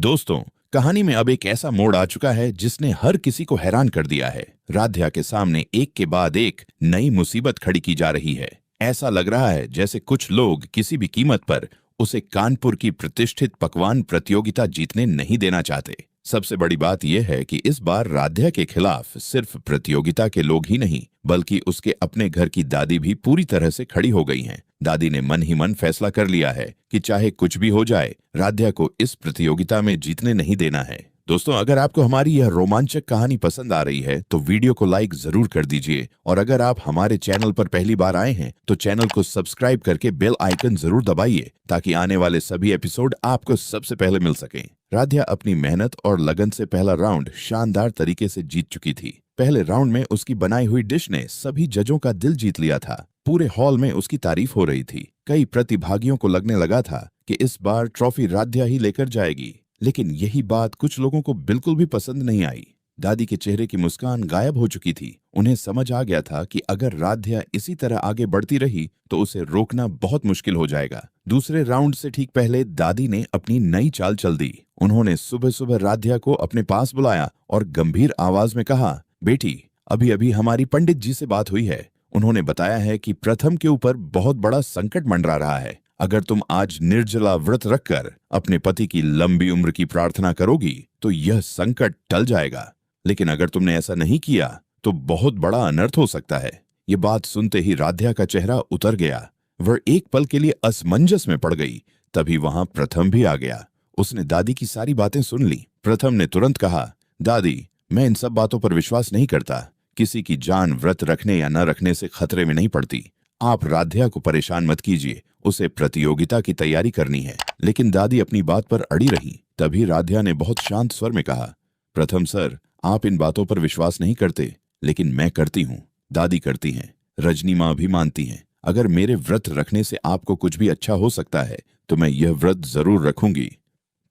दोस्तों, कहानी में अब एक ऐसा मोड़ आ चुका है जिसने हर किसी को हैरान कर दिया है। राध्या के सामने एक के बाद एक नई मुसीबत खड़ी की जा रही है। ऐसा लग रहा है जैसे कुछ लोग किसी भी कीमत पर उसे कानपुर की प्रतिष्ठित पकवान प्रतियोगिता जीतने नहीं देना चाहते। सबसे बड़ी बात यह है कि इस बार राध्या के खिलाफ सिर्फ प्रतियोगिता के लोग ही नहीं, बल्कि उसके अपने घर की दादी भी पूरी तरह से खड़ी हो गई हैं। दादी ने मन ही मन फैसला कर लिया है कि चाहे कुछ भी हो जाए, राध्या को इस प्रतियोगिता में जीतने नहीं देना है। दोस्तों, अगर आपको हमारी यह रोमांचक कहानी पसंद आ रही है तो वीडियो को लाइक जरूर कर दीजिए, और अगर आप हमारे चैनल पर पहली बार आए हैं तो चैनल को सब्सक्राइब करके बेल आइकन जरूर दबाइए ताकि आने वाले सभी एपिसोड आपको सबसे पहले मिल सकें। राध्या अपनी मेहनत और लगन से पहला राउंड शानदार तरीके से जीत चुकी थी। पहले राउंड में उसकी बनाई हुई डिश ने सभी जजों का दिल जीत लिया था। पूरे हॉल में उसकी तारीफ हो रही थी। कई प्रतिभागियों को लगने लगा था कि इस बार ट्रॉफी राध्या ही लेकर जाएगी, लेकिन यही बात कुछ लोगों को बिल्कुल भी पसंद नहीं आई। दादी के चेहरे की मुस्कान गायब हो चुकी थी। उन्हें समझ आ गया था कि अगर राध्या इसी तरह आगे बढ़ती रही तो उसे रोकना बहुत मुश्किल हो जाएगा। दूसरे राउंड से ठीक पहले दादी ने अपनी नई चाल चल दी। उन्होंने सुबह सुबह राध्या को अपने पास बुलाया और गंभीर आवाज में कहा, बेटी, अभी अभी हमारी पंडित जी से बात हुई है। उन्होंने बताया है कि प्रथम के ऊपर बहुत बड़ा संकट मंडरा रहा है। अगर तुम आज निर्जला व्रत रखकर अपने पति की लंबी उम्र की प्रार्थना करोगी तो यह संकट टल जाएगा, लेकिन अगर तुमने ऐसा नहीं किया तो बहुत बड़ा अनर्थ हो सकता है। ये बात सुनते ही राध्या का चेहरा उतर गया। वह एक पल के लिए असमंजस में पड़ गई। तभी वहां प्रथम भी आ गया। उसने दादी की सारी बातें सुन ली। प्रथम ने तुरंत कहा, दादी, मैं इन सब बातों पर विश्वास नहीं करता। किसी की जान व्रत रखने या न रखने से खतरे में नहीं पड़ती। आप राध्या को परेशान मत कीजिए, उसे प्रतियोगिता की तैयारी करनी है। लेकिन दादी अपनी बात पर अड़ी रही। तभी राध्या ने बहुत शांत स्वर में कहा, प्रथम सर, आप इन बातों पर विश्वास नहीं करते, लेकिन मैं करती हूँ। दादी करती हैं, रजनी माँ भी मानती हैं। अगर मेरे व्रत रखने से आपको कुछ भी अच्छा हो सकता है तो मैं यह व्रत जरूर रखूंगी।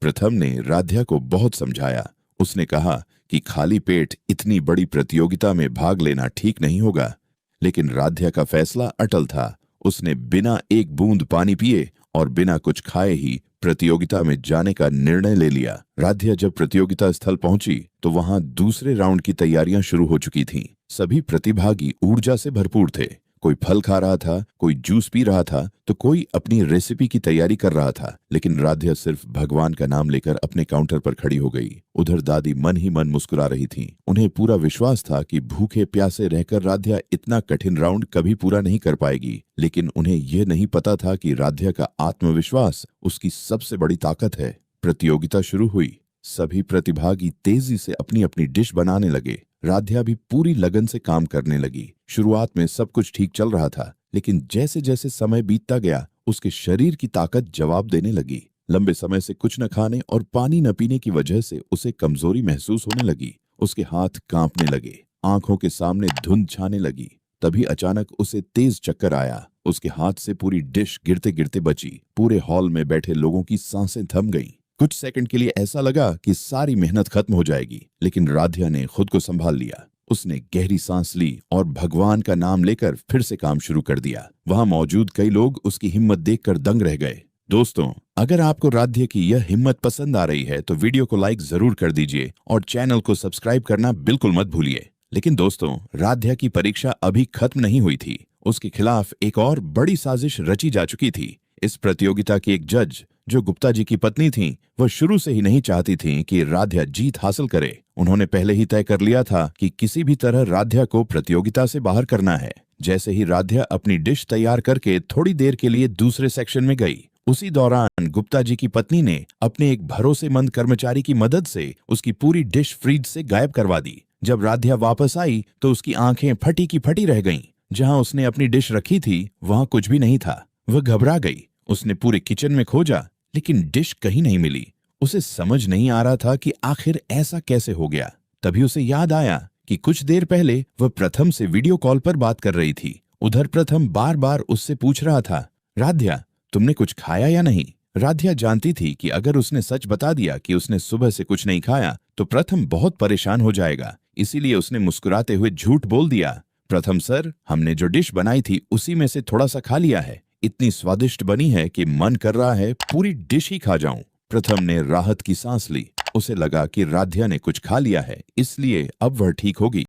प्रथम ने राध्या को बहुत समझाया। उसने कहा कि खाली पेट इतनी बड़ी प्रतियोगिता में भाग लेना ठीक नहीं होगा, लेकिन राध्या का फैसला अटल था। उसने बिना एक बूंद पानी पिए और बिना कुछ खाए ही प्रतियोगिता में जाने का निर्णय ले लिया। राध्या जब प्रतियोगिता स्थल पहुंची तो वहां दूसरे राउंड की तैयारियां शुरू हो चुकी थीं। सभी प्रतिभागी ऊर्जा से भरपूर थे। कोई फल खा रहा था, कोई जूस पी रहा था, तो कोई अपनी रेसिपी की तैयारी कर रहा था। लेकिन राध्या सिर्फ भगवान का नाम लेकर अपने काउंटर पर खड़ी हो गई। उधर दादी मन ही मन मुस्कुरा रही थीं। उन्हें पूरा विश्वास था कि भूखे प्यासे रहकर राध्या इतना कठिन राउंड कभी पूरा नहीं कर पाएगी। लेकिन उन्हें यह नहीं पता था कि राध्या का आत्मविश्वास उसकी सबसे बड़ी ताकत है। प्रतियोगिता शुरू हुई। सभी प्रतिभागी तेजी से अपनी अपनी डिश बनाने लगे। राध्या भी पूरी लगन से काम करने लगी। शुरुआत में सब कुछ ठीक चल रहा था, लेकिन जैसे जैसे समय बीतता गया उसके शरीर की ताकत जवाब देने लगी। लंबे समय से कुछ न खाने और पानी न पीने की वजह से उसे कमजोरी महसूस होने लगी। उसके हाथ कांपने लगे, आंखों के सामने धुंध छाने लगी। तभी अचानक उसे तेज चक्कर आया। उसके हाथ से पूरी डिश गिरते गिरते बची। पूरे हॉल में बैठे लोगों की सांसें थम गईं। कुछ सेकंड के लिए ऐसा लगा कि सारी मेहनत खत्म हो जाएगी, लेकिन राध्या ने खुद को संभाल लिया। उसने गहरी सांस ली और भगवान का नाम लेकर फिर से काम शुरू कर दिया। वहां मौजूद कई लोग उसकी हिम्मत देखकर दंग रह गए। दोस्तों, अगर आपको राध्या की यह हिम्मत पसंद आ रही है तो वीडियो को लाइक जरूर कर दीजिए और चैनल को सब्सक्राइब करना बिल्कुल मत भूलिए। लेकिन दोस्तों, राध्या की परीक्षा अभी खत्म नहीं हुई थी। उसके खिलाफ एक और बड़ी साजिश रची जा चुकी थी। इस प्रतियोगिता की एक जज, जो गुप्ता जी की पत्नी थीं, वह शुरू से ही नहीं चाहती थीं कि राध्या जीत हासिल करे। उन्होंने पहले ही तय कर लिया था कि किसी भी तरह राध्या को प्रतियोगिता से बाहर करना है। जैसे ही राध्या अपनी डिश तैयार करके थोड़ी देर के लिए दूसरे सेक्शन में गई, उसी दौरान गुप्ता जी की पत्नी ने अपने एक भरोसेमंद कर्मचारी की मदद से उसकी पूरी डिश फ्रिज से गायब करवा दी। जब राध्या वापस आई तो उसकी आंखें फटी की फटी रह गईं। जहां उसने अपनी डिश रखी थी वहां कुछ भी नहीं था। वह घबरा गई। उसने पूरे किचन में खोजा, लेकिन डिश कहीं नहीं मिली। उसे समझ नहीं आ रहा था कि आखिर ऐसा कैसे हो गया। तभी उसे याद आया कि कुछ देर पहले वह प्रथम से वीडियो कॉल पर बात कर रही थी। उधर प्रथम बार बार उससे पूछ रहा था, राध्या, तुमने कुछ खाया या नहीं? राध्या जानती थी कि अगर उसने सच बता दिया कि उसने सुबह से कुछ नहीं खाया तो प्रथम बहुत परेशान हो जाएगा। इसीलिए उसने मुस्कुराते हुए झूठ बोल दिया, प्रथम सर, हमने जो डिश बनाई थी उसी में से थोड़ा सा खा लिया है। इतनी स्वादिष्ट बनी है कि मन कर रहा है पूरी डिश ही खा जाऊं। प्रथम ने राहत की सांस ली। उसे लगा कि राध्या ने कुछ खा लिया है, इसलिए अब वह ठीक होगी।